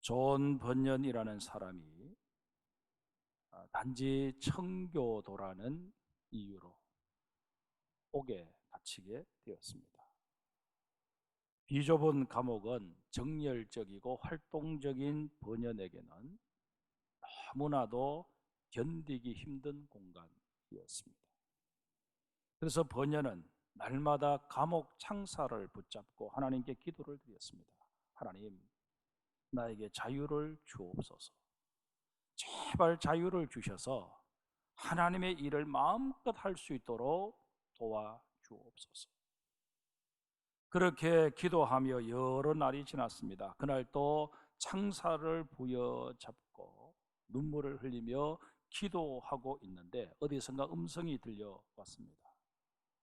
존 번연이라는 사람이 단지 청교도라는 이유로 옥에 갇히게 되었습니다. 비좁은 감옥은 정열적이고 활동적인 번연에게는 너무나도 견디기 힘든 공간이었습니다. 그래서 번연은 날마다 감옥 창살을 붙잡고 하나님께 기도를 드렸습니다. 하나님, 나에게 자유를 주옵소서. 제발 자유를 주셔서 하나님의 일을 마음껏 할 수 있도록 도와주옵소서. 그렇게 기도하며 여러 날이 지났습니다. 그날 또 창살을 부여잡고 눈물을 흘리며 기도하고 있는데 어디선가 음성이 들려왔습니다.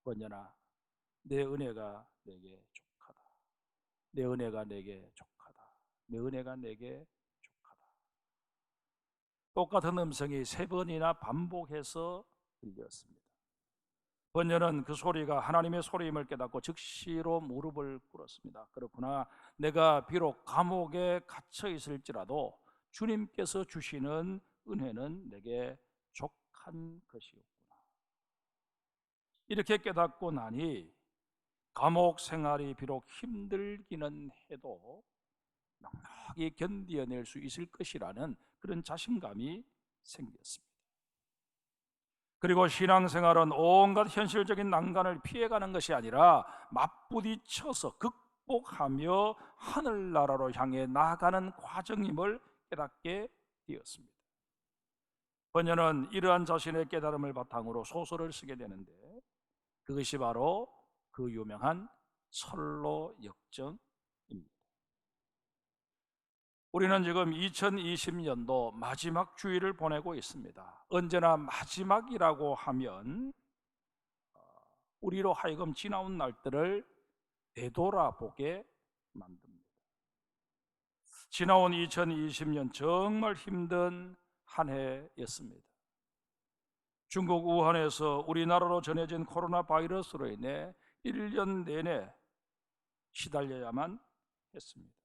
번연아, 내 은혜가 내게 족하다. 내 은혜가 내게 족하다. 내 은혜가 내게 족하다. 똑같은 음성이 3번이나 반복해서 들렸습니다. 번연은 그 소리가 하나님의 소리임을 깨닫고 즉시로 무릎을 꿇었습니다. 그렇구나, 내가 비록 감옥에 갇혀 있을지라도 주님께서 주시는 은혜는 내게 족한 것이었구나. 이렇게 깨닫고 나니 감옥 생활이 비록 힘들기는 해도 넉넉히 견디어낼 수 있을 것이라는 그런 자신감이 생겼습니다. 그리고 신앙생활은 온갖 현실적인 난관을 피해가는 것이 아니라 맞부딪혀서 극복하며 하늘나라로 향해 나아가는 과정임을 깨닫게 되었습니다. 번연은 이러한 자신의 깨달음을 바탕으로 소설을 쓰게 되는데 그것이 바로 그 유명한 철로 역정입니다. 우리는 지금 2020년도 마지막 주일을 보내고 있습니다. 언제나 마지막이라고 하면 우리로 하여금 지나온 날들을 되돌아보게 만듭니다. 지나온 2020년 정말 힘든 한 해였습니다. 중국 우한에서 우리나라로 전해진 코로나 바이러스로 인해 1년 내내 시달려야만 했습니다.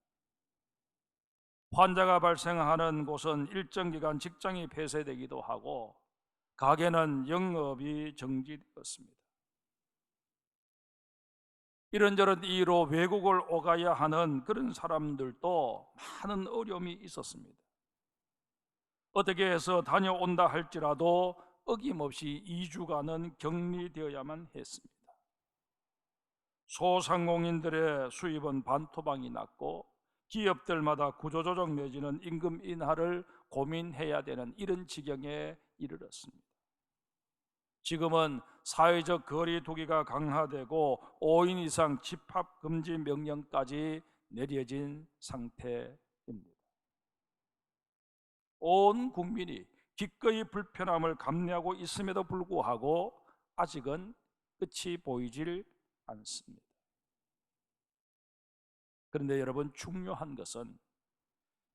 환자가 발생하는 곳은 일정 기간 직장이 폐쇄되기도 하고 가게는 영업이 정지되었습니다. 이런저런 이유로 외국을 오가야 하는 그런 사람들도 많은 어려움이 있었습니다. 어떻게 해서 다녀온다 할지라도 어김없이 2주간은 격리되어야만 했습니다. 소상공인들의 수입은 반토막이 났고 기업들마다 구조조정 내지는 임금 인하를 고민해야 되는 이런 지경에 이르렀습니다. 지금은 사회적 거리 두기가 강화되고 5인 이상 집합 금지 명령까지 내려진 상태입니다. 온 국민이 기꺼이 불편함을 감내하고 있음에도 불구하고 아직은 끝이 보이질 않습니다. 그런데 여러분, 중요한 것은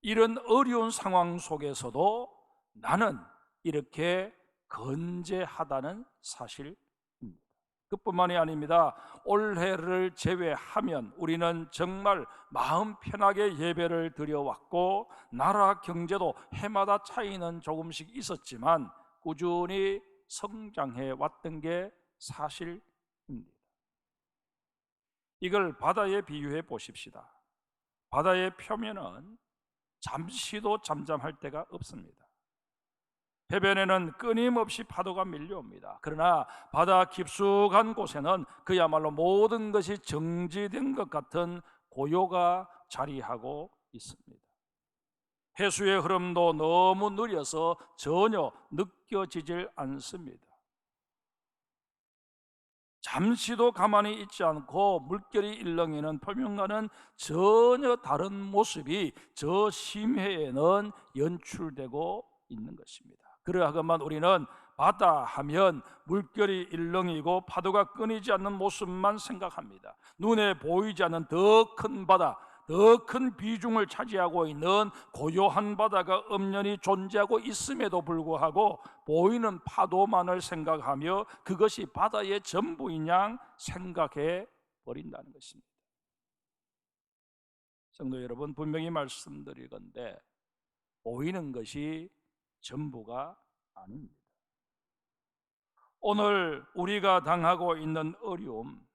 이런 어려운 상황 속에서도 나는 이렇게 건재하다는 사실입니다. 그뿐만이 아닙니다. 올해를 제외하면 우리는 정말 마음 편하게 예배를 드려왔고 나라 경제도 해마다 차이는 조금씩 있었지만 꾸준히 성장해 왔던 게 사실입니다. 이걸 바다에 비유해 보십시다. 바다의 표면은 잠시도 잠잠할 데가 없습니다. 해변에는 끊임없이 파도가 밀려옵니다. 그러나 바다 깊숙한 곳에는 그야말로 모든 것이 정지된 것 같은 고요가 자리하고 있습니다. 해수의 흐름도 너무 느려서 전혀 느껴지질 않습니다. 잠시도 가만히 있지 않고 물결이 일렁이는 표면과는 전혀 다른 모습이 저 심해에는 연출되고 있는 것입니다. 그러하건만 우리는 바다 하면 물결이 일렁이고 파도가 끊이지 않는 모습만 생각합니다. 눈에 보이지 않는 더 큰 바다, 더 큰 비중을 차지하고 있는 고요한 바다가 엄연히 존재하고 있음에도 불구하고 보이는 파도만을 생각하며 그것이 바다의 전부인 양 생각해 버린다는 것입니다. 성도 여러분, 분명히 말씀드리건대 보이는 것이 전부가 아닙니다. 오늘 우리가 당하고 있는 어려움,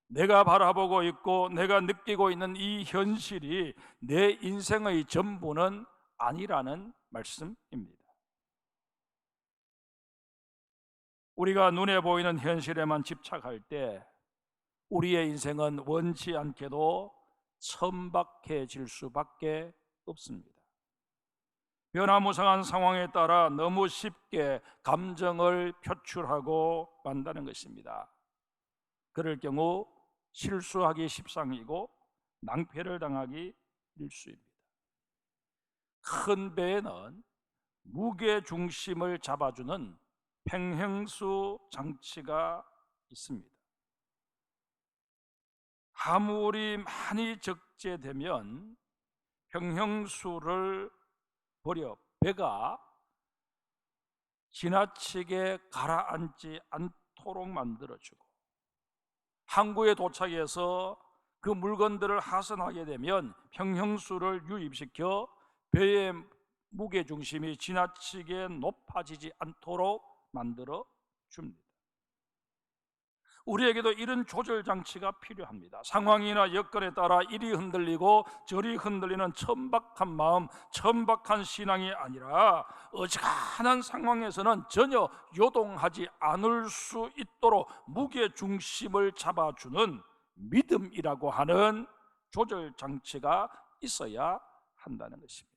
내가 바라보고 있고 내가 느끼고 있는 이 현실이 내 인생의 전부는 아니라는 말씀입니다. 우리가 눈에 보이는 현실에만 집착할 때 우리의 인생은 원치 않게도 천박해질 수밖에 없습니다. 변화무쌍한 상황에 따라 너무 쉽게 감정을 표출하고 만다는 것입니다. 그럴 경우 실수하기 십상이고 낭패를 당하기 일쑤입니다. 큰 배에는 무게 중심을 잡아주는 평형수 장치가 있습니다. 아무리 많이 적재되면 평형수를 버려 배가 지나치게 가라앉지 않도록 만들어주고, 항구에 도착해서 그 물건들을 하선하게 되면 평형수를 유입시켜 배의 무게중심이 지나치게 높아지지 않도록 만들어 줍니다. 우리에게도 이런 조절 장치가 필요합니다. 상황이나 여건에 따라 이리 흔들리고 저리 흔들리는 천박한 마음, 천박한 신앙이 아니라 어지간한 상황에서는 전혀 요동하지 않을 수 있도록 무게중심을 잡아주는 믿음이라고 하는 조절 장치가 있어야 한다는 것입니다.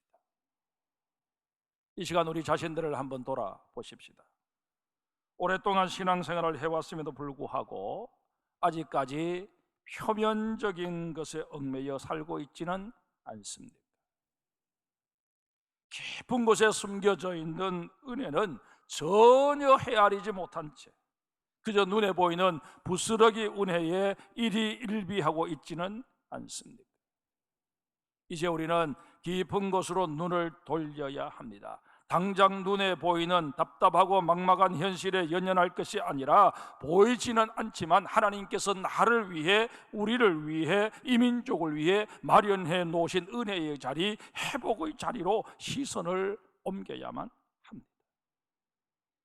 이 시간 우리 자신들을 한번 돌아보십시다. 오랫동안 신앙생활을 해왔음에도 불구하고 아직까지 표면적인 것에 얽매여 살고 있지는 않습니다. 깊은 곳에 숨겨져 있는 은혜는 전혀 헤아리지 못한 채 그저 눈에 보이는 부스러기 은혜에 일희일비하고 있지는 않습니다. 이제 우리는 깊은 곳으로 눈을 돌려야 합니다. 당장 눈에 보이는 답답하고 막막한 현실에 연연할 것이 아니라 보이지는 않지만 하나님께서 나를 위해, 우리를 위해, 이민족을 위해 마련해 놓으신 은혜의 자리, 회복의 자리로 시선을 옮겨야만 합니다.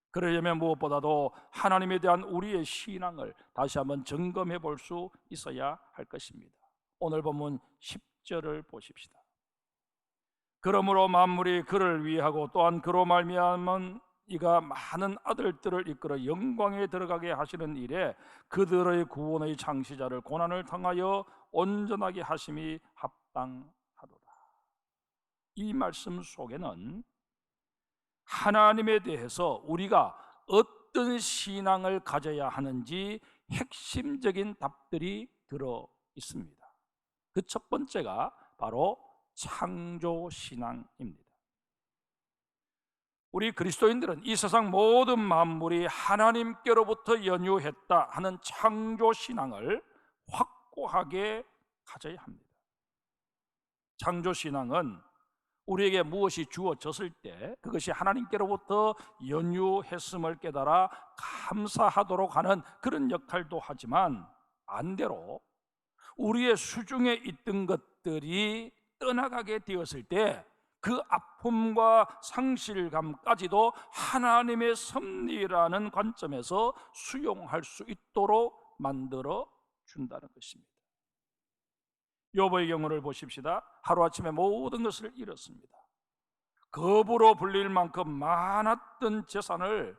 그러려면 무엇보다도 하나님에 대한 우리의 신앙을 다시 한번 점검해 볼 수 있어야 할 것입니다. 오늘 본문 10절을 보십시다. 그러므로 만물이 그를 위하고 또한 그로 말미암은 이가 많은 아들들을 이끌어 영광에 들어가게 하시는 일에 그들의 구원의 창시자를 고난을 당하여 온전하게 하심이 합당하도다. 이 말씀 속에는 하나님에 대해서 우리가 어떤 신앙을 가져야 하는지 핵심적인 답들이 들어 있습니다. 그 첫 번째가 바로 창조신앙입니다. 우리 그리스도인들은 이 세상 모든 만물이 하나님께로부터 연유했다 하는 창조신앙을 확고하게 가져야 합니다. 창조신앙은 우리에게 무엇이 주어졌을 때 그것이 하나님께로부터 연유했음을 깨달아 감사하도록 하는 그런 역할도 하지만, 반대로 우리의 수중에 있던 것들이 떠나가게 되었을 때 그 아픔과 상실감까지도 하나님의 섭리라는 관점에서 수용할 수 있도록 만들어 준다는 것입니다. 욥의 경우를 보십시다. 하루아침에 모든 것을 잃었습니다. 겁으로 불릴 만큼 많았던 재산을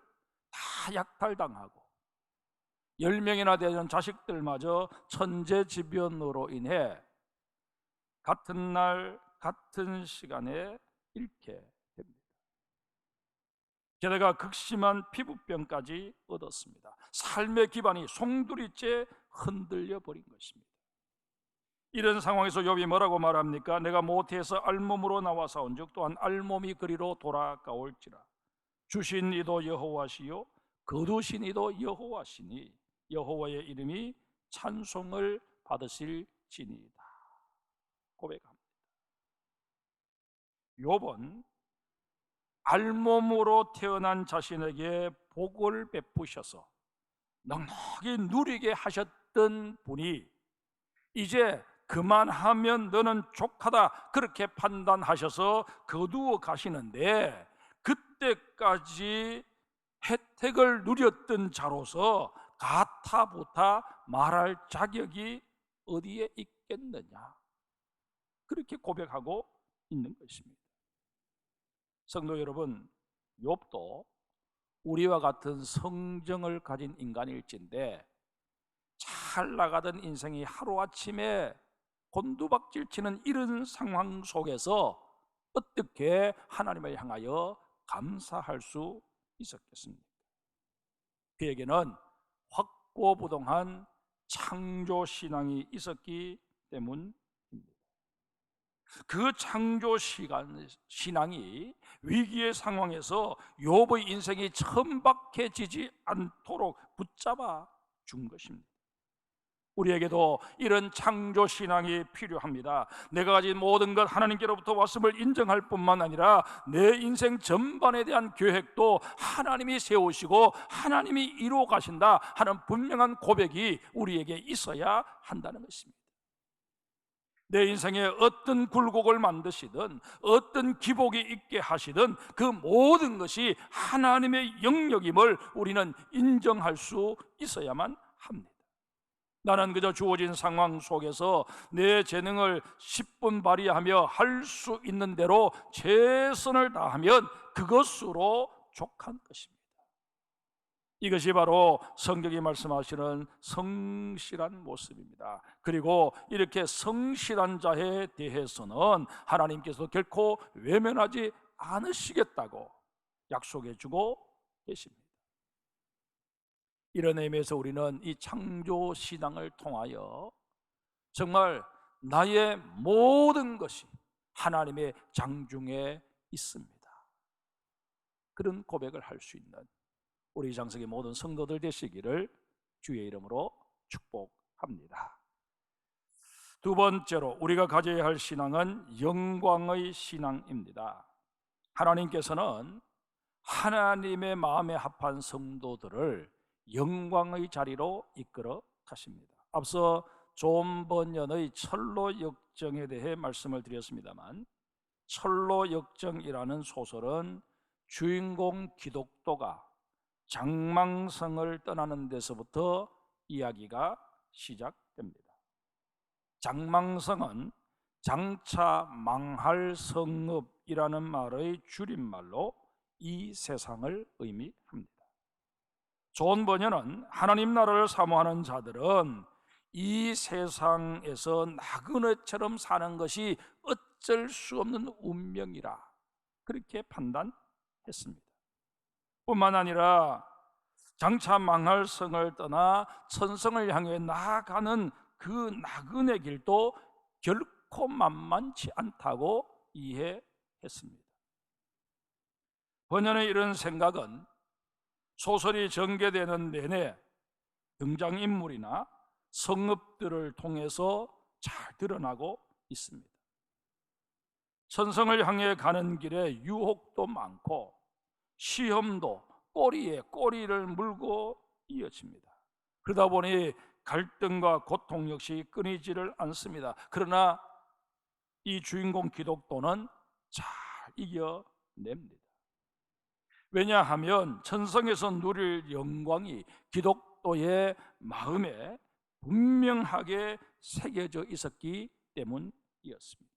다 약탈당하고 10명이나 되는 자식들마저 천재지변으로 인해 같은 날 같은 시간에 잃게 됩니다. 게다가 극심한 피부병까지 얻었습니다. 삶의 기반이 송두리째 흔들려 버린 것입니다. 이런 상황에서 욥이 뭐라고 말합니까? 내가 모태에서 알몸으로 나와사온즉 또한 알몸이 그리로 돌아가올지라. 주신 이도 여호와시요 거두신 이도 여호와시니 여호와의 이름이 찬송을 받으실지니이다. 고백합니다. 욥은 알몸으로 태어난 자신에게 복을 베푸셔서 넉넉히 누리게 하셨던 분이 이제 그만하면 너는 족하다 그렇게 판단하셔서 거두어 가시는데, 그때까지 혜택을 누렸던 자로서 가타부타 말할 자격이 어디에 있겠느냐, 그렇게 고백하고 있는 것입니다. 성도 여러분, 욥도 우리와 같은 성정을 가진 인간일진데 잘 나가던 인생이 하루아침에 곤두박질치는 이런 상황 속에서 어떻게 하나님을 향하여 감사할 수 있었겠습니까? 그에게는 확고부동한 창조신앙이 있었기 때문입니다. 그 창조신앙이 위기의 상황에서 욥의 인생이 천박해지지 않도록 붙잡아 준 것입니다. 우리에게도 이런 창조신앙이 필요합니다. 내가 가진 모든 것 하나님께로부터 왔음을 인정할 뿐만 아니라 내 인생 전반에 대한 계획도 하나님이 세우시고 하나님이 이루어 가신다 하는 분명한 고백이 우리에게 있어야 한다는 것입니다. 내 인생에 어떤 굴곡을 만드시든 어떤 기복이 있게 하시든 그 모든 것이 하나님의 영역임을 우리는 인정할 수 있어야만 합니다. 나는 그저 주어진 상황 속에서 내 재능을 10분 발휘하며 할 수 있는 대로 최선을 다하면 그것으로 족한 것입니다. 이것이 바로 성경이 말씀하시는 성실한 모습입니다. 그리고 이렇게 성실한 자에 대해서는 하나님께서 결코 외면하지 않으시겠다고 약속해 주고 계십니다. 이런 의미에서 우리는 이 창조신앙을 통하여 정말 나의 모든 것이 하나님의 장중에 있습니다, 그런 고백을 할 수 있는 우리 장성의 모든 성도들 되시기를 주의 이름으로 축복합니다. 두 번째로 우리가 가져야 할 신앙은 영광의 신앙입니다. 하나님께서는 하나님의 마음에 합한 성도들을 영광의 자리로 이끌어 가십니다. 앞서 존 번연의 철로 역정에 대해 말씀을 드렸습니다만, 철로 역정이라는 소설은 주인공 기독도가 장망성을 떠나는 데서부터 이야기가 시작됩니다. 장망성은 장차 망할 성읍이라는 말의 줄임말로 이 세상을 의미합니다. 존 번연은 하나님 나라를 사모하는 자들은 이 세상에서 나그네처럼 사는 것이 어쩔 수 없는 운명이라 그렇게 판단했습니다. 뿐만 아니라 장차 망할 성을 떠나 천성을 향해 나아가는 그 나그네 길도 결코 만만치 않다고 이해했습니다. 번연의 이런 생각은 소설이 전개되는 내내 등장인물이나 성읍들을 통해서 잘 드러나고 있습니다. 천성을 향해 가는 길에 유혹도 많고 시험도 꼬리에 꼬리를 물고 이어집니다. 그러다 보니 갈등과 고통 역시 끊이지를 않습니다. 그러나 이 주인공 기독도는 잘 이겨냅니다. 왜냐하면 천성에서 누릴 영광이 기독도의 마음에 분명하게 새겨져 있었기 때문이었습니다.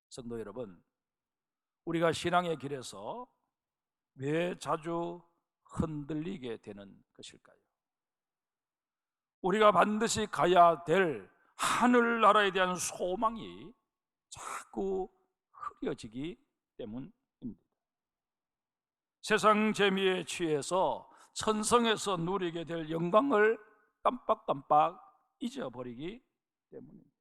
성도 여러분, 우리가 신앙의 길에서 왜 자주 흔들리게 되는 것일까요? 우리가 반드시 가야 될 하늘나라에 대한 소망이 자꾸 흐려지기 때문입니다. 세상 재미에 취해서 천성에서 누리게 될 영광을 깜빡깜빡 잊어버리기 때문입니다.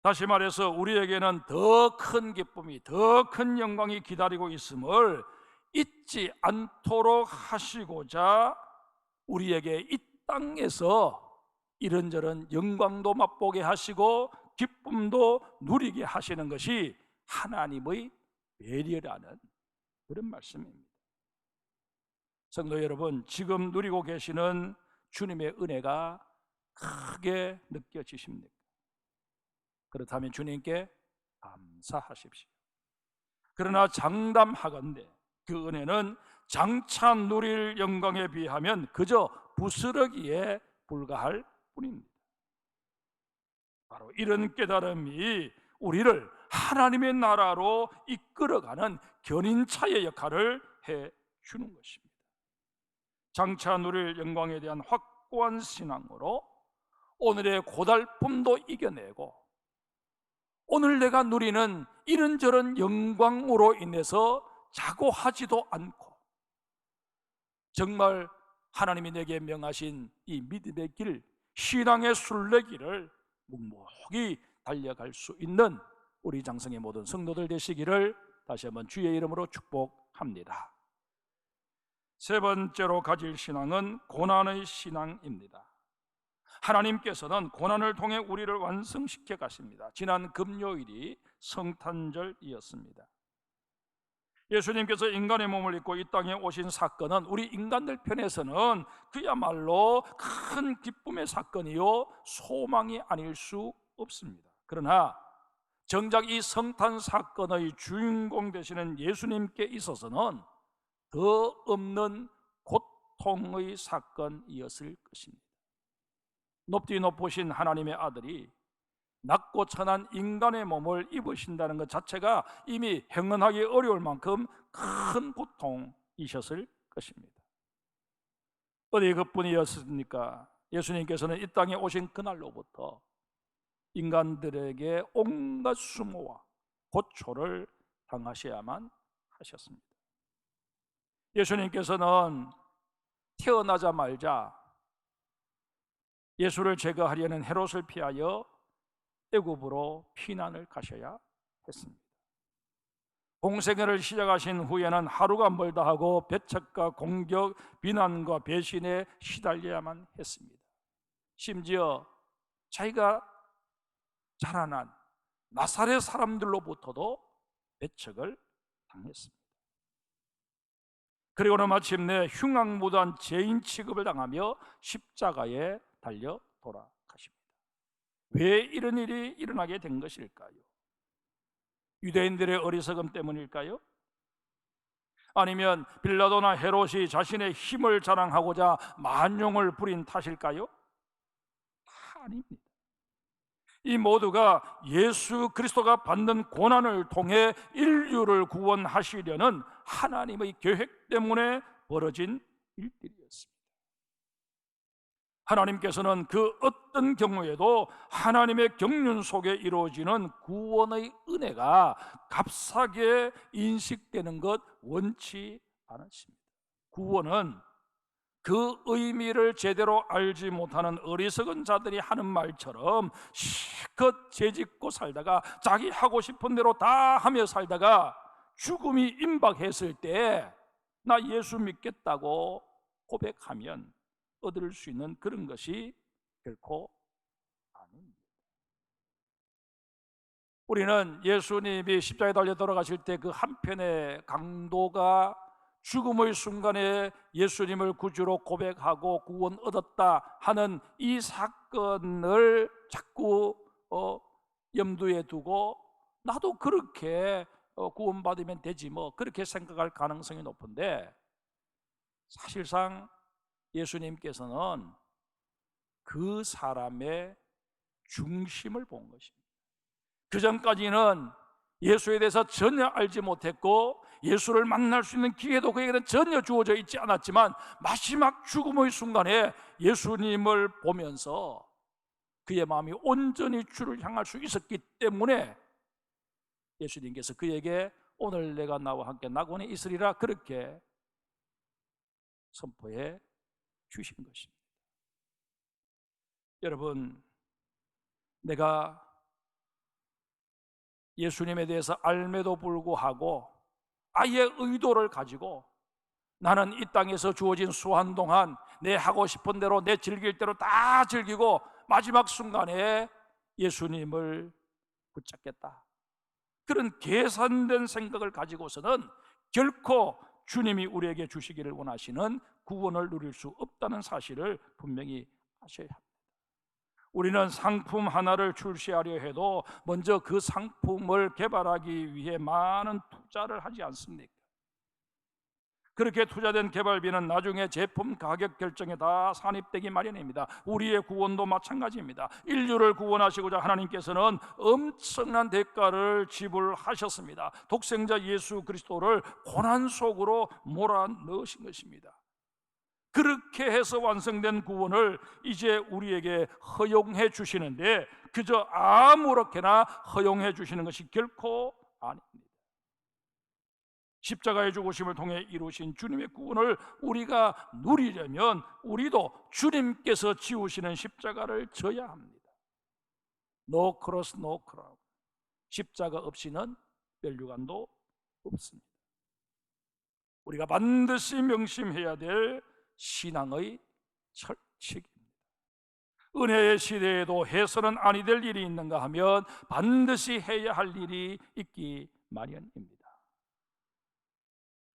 다시 말해서 우리에게는 더 큰 기쁨이, 더 큰 영광이 기다리고 있음을 잊지 않도록 하시고자 우리에게 이 땅에서 이런저런 영광도 맛보게 하시고 기쁨도 누리게 하시는 것이 하나님의 배려라는 그런 말씀입니다. 성도 여러분, 지금 누리고 계시는 주님의 은혜가 크게 느껴지십니까? 그렇다면 주님께 감사하십시오. 그러나 장담하건대 그 은혜는 장차 누릴 영광에 비하면 그저 부스러기에 불과할 뿐입니다. 바로 이런 깨달음이 우리를 하나님의 나라로 이끌어가는 견인차의 역할을 해주는 것입니다. 장차 누릴 영광에 대한 확고한 신앙으로 오늘의 고달픔도 이겨내고 오늘 내가 누리는 이런저런 영광으로 인해서 자고하지도 않고 정말 하나님이 내게 명하신 이 믿음의 길, 신앙의 순례길을 묵묵히 달려갈 수 있는 우리 장성의 모든 성도들 되시기를 다시 한번 주의 이름으로 축복합니다. 세 번째로 가질 신앙은 고난의 신앙입니다. 하나님께서는 고난을 통해 우리를 완성시켜 가십니다. 지난 금요일이 성탄절이었습니다. 예수님께서 인간의 몸을 입고 이 땅에 오신 사건은 우리 인간들 편에서는 그야말로 큰 기쁨의 사건이요 소망이 아닐 수 없습니다. 그러나 정작 이 성탄 사건의 주인공 되시는 예수님께 있어서는 더 없는 고통의 사건이었을 것입니다. 높디 높으신 하나님의 아들이 낮고 천한 인간의 몸을 입으신다는 것 자체가 이미 행언하기 어려울 만큼 큰 고통이셨을 것입니다. 어디 그뿐이었습니까? 예수님께서는 이 땅에 오신 그날로부터 인간들에게 온갖 수모와 고초를 당하셔야만 하셨습니다. 예수님께서는 태어나자마자 예수를 제거하려는 헤롯을 피하여 애굽으로 피난을 가셔야 했습니다. 공생애를 시작하신 후에는 하루가 멀다 하고 배척과 공격, 비난과 배신에 시달려야만 했습니다. 심지어 자기가 자라난 나사렛 사람들로부터도 배척을 당했습니다. 그리고는 마침내 흉악무도한 죄인 취급을 당하며 십자가에 달려 돌아가십니다. 왜 이런 일이 일어나게 된 것일까요? 유대인들의 어리석음 때문일까요? 아니면 빌라도나 헤롯이 자신의 힘을 자랑하고자 만용을 부린 탓일까요? 다 아닙니다. 이 모두가 예수 그리스도가 받는 고난을 통해 인류를 구원하시려는 하나님의 계획 때문에 벌어진 일들이었습니다. 하나님께서는 그 어떤 경우에도 하나님의 경륜 속에 이루어지는 구원의 은혜가 값싸게 인식되는 것 원치 않으십니다. 구원은 그 의미를 제대로 알지 못하는 어리석은 자들이 하는 말처럼 실컷 죄짓고 살다가 자기 하고 싶은 대로 다 하며 살다가 죽음이 임박했을 때 나 예수 믿겠다고 고백하면 얻을 수 있는 그런 것이 결코 아닙니다. 우리는 예수님이 십자가에 달려 돌아가실 때 그 한편의 강도가 죽음의 순간에 예수님을 구주로 고백하고 구원 얻었다 하는 이 사건을 자꾸 염두에 두고 나도 그렇게 구원받으면 되지 뭐 그렇게 생각할 가능성이 높은데, 사실상 예수님께서는 그 사람의 중심을 본 것입니다. 그 전까지는 예수에 대해서 전혀 알지 못했고 예수를 만날 수 있는 기회도 그에게는 전혀 주어져 있지 않았지만 마지막 죽음의 순간에 예수님을 보면서 그의 마음이 온전히 주를 향할 수 있었기 때문에 예수님께서 그에게 오늘 내가 나와 함께 낙원에 있으리라 그렇게 선포해 주신 것입니다. 여러분, 내가 예수님에 대해서 알매도 불구하고 아예 의도를 가지고 나는 이 땅에서 주어진 수한 동안 내 하고 싶은 대로 내 즐길 대로 다 즐기고 마지막 순간에 예수님을 붙잡겠다, 그런 계산된 생각을 가지고서는 결코 주님이 우리에게 주시기를 원하시는 구원을 누릴 수 없다는 사실을 분명히 아셔야 합니다. 우리는 상품 하나를 출시하려 해도 먼저 그 상품을 개발하기 위해 많은 투자를 하지 않습니까? 그렇게 투자된 개발비는 나중에 제품 가격 결정에 다 산입되기 마련입니다. 우리의 구원도 마찬가지입니다. 인류를 구원하시고자 하나님께서는 엄청난 대가를 지불하셨습니다. 독생자 예수 그리스도를 고난 속으로 몰아넣으신 것입니다. 그렇게 해서 완성된 구원을 이제 우리에게 허용해 주시는데, 그저 아무렇게나 허용해 주시는 것이 결코 아닙니다. 십자가의 죽으심을 통해 이루신 주님의 구원을 우리가 누리려면 우리도 주님께서 지우시는 십자가를 져야 합니다. No cross, no crown. 십자가 없이는 멸류관도 없습니다. 우리가 반드시 명심해야 될 신앙의 철칙입니다. 은혜의 시대에도 해서는 아니 될 일이 있는가 하면 반드시 해야 할 일이 있기 마련입니다.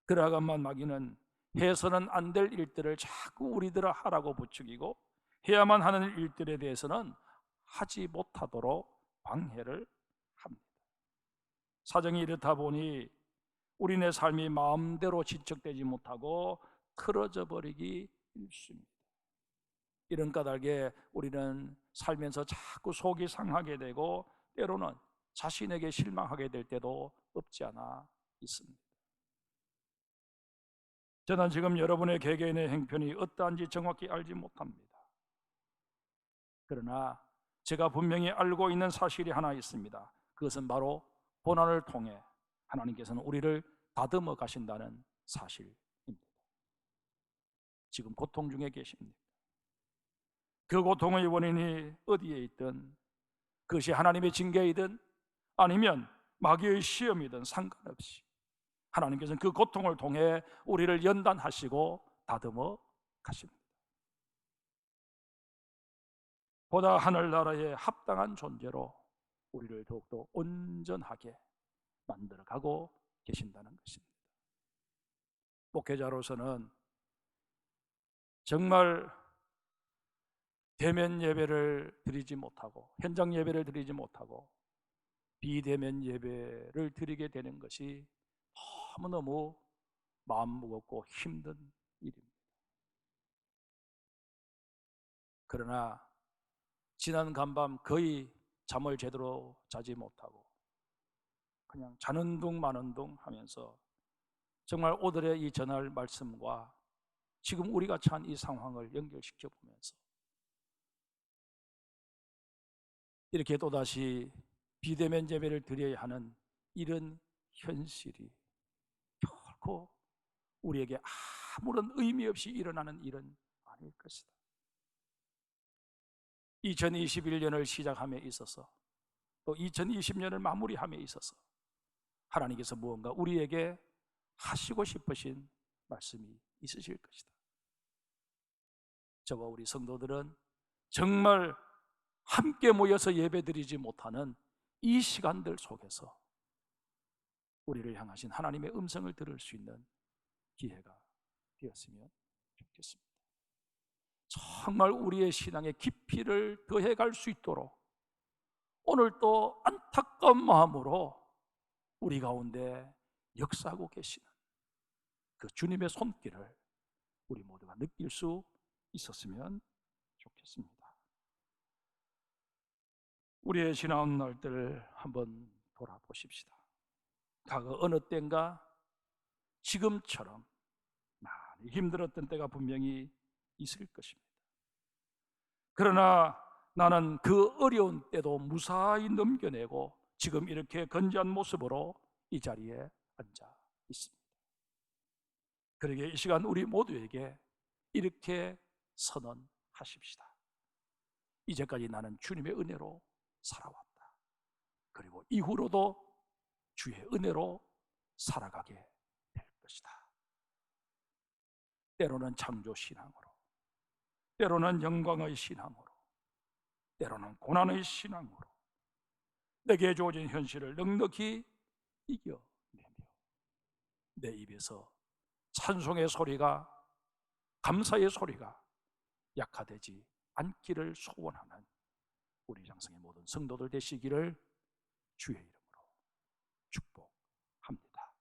그러가만 마귀는 해서는 안 될 일들을 자꾸 우리들을 하라고 부추기고, 해야만 하는 일들에 대해서는 하지 못하도록 방해를 합니다. 사정이 이렇다 보니 우리네 삶이 마음대로 진척되지 못하고 틀어져 버리기 일쑤입니다. 이런 까닭에 우리는 살면서 자꾸 속이 상하게 되고, 때로는 자신에게 실망하게 될 때도 없지 않아 있습니다. 저는 지금 여러분의 개개인의 행편이 어떠한지 정확히 알지 못합니다. 그러나 제가 분명히 알고 있는 사실이 하나 있습니다. 그것은 바로 고난을 통해 하나님께서는 우리를 다듬어 가신다는 사실입니다. 지금 고통 중에 계십니다. 그 고통의 원인이 어디에 있든, 그것이 하나님의 징계이든 아니면 마귀의 시험이든 상관없이 하나님께서는 그 고통을 통해 우리를 연단하시고 다듬어 가십니다. 보다 하늘나라에 합당한 존재로 우리를 더욱더 온전하게 만들어가고 계신다는 것입니다. 목회자로서는 정말 대면 예배를 드리지 못하고, 현장 예배를 드리지 못하고 비대면 예배를 드리게 되는 것이 너무너무 마음 무겁고 힘든 일입니다. 그러나 지난 간밤 거의 잠을 제대로 자지 못하고 그냥 자는 둥 마는 둥 하면서 정말 오늘의 이 전할 말씀과 지금 우리가 처한 이 상황을 연결시켜 보면서 이렇게 또다시 비대면 예배를 드려야 하는 이런 현실이 결코 우리에게 아무런 의미 없이 일어나는 일은 아닐 것이다. 2021년을 시작함에 있어서 또 2020년을 마무리함에 있어서 하나님께서 무언가 우리에게 하시고 싶으신 말씀이 있으실 것이다. 저와 우리 성도들은 정말 함께 모여서 예배드리지 못하는 이 시간들 속에서 우리를 향하신 하나님의 음성을 들을 수 있는 기회가 되었으면 좋겠습니다. 정말 우리의 신앙의 깊이를 더해갈 수 있도록 오늘 또 안타까운 마음으로 우리 가운데 역사하고 계시는 그 주님의 손길을 우리 모두가 느낄 수 있었으면 좋겠습니다. 우리의 지나온 날들을 한번 돌아보십시다. 과거 어느 때인가 지금처럼 많이 힘들었던 때가 분명히 있을 것입니다. 그러나 나는 그 어려운 때도 무사히 넘겨내고 지금 이렇게 건재한 모습으로 이 자리에 앉아 있습니다. 그러기에 이 시간 우리 모두에게 이렇게 선언하십시다. 이제까지 나는 주님의 은혜로 살아왔다. 그리고 이후로도 주의 은혜로 살아가게 될 것이다. 때로는 창조신앙으로, 때로는 영광의 신앙으로, 때로는 고난의 신앙으로 내게 주어진 현실을 넉넉히 이겨내며 내 입에서 찬송의 소리가, 감사의 소리가 약화되지 않기를 소원하는 우리 장성의 모든 성도들 되시기를 주의 이름으로 축복합니다.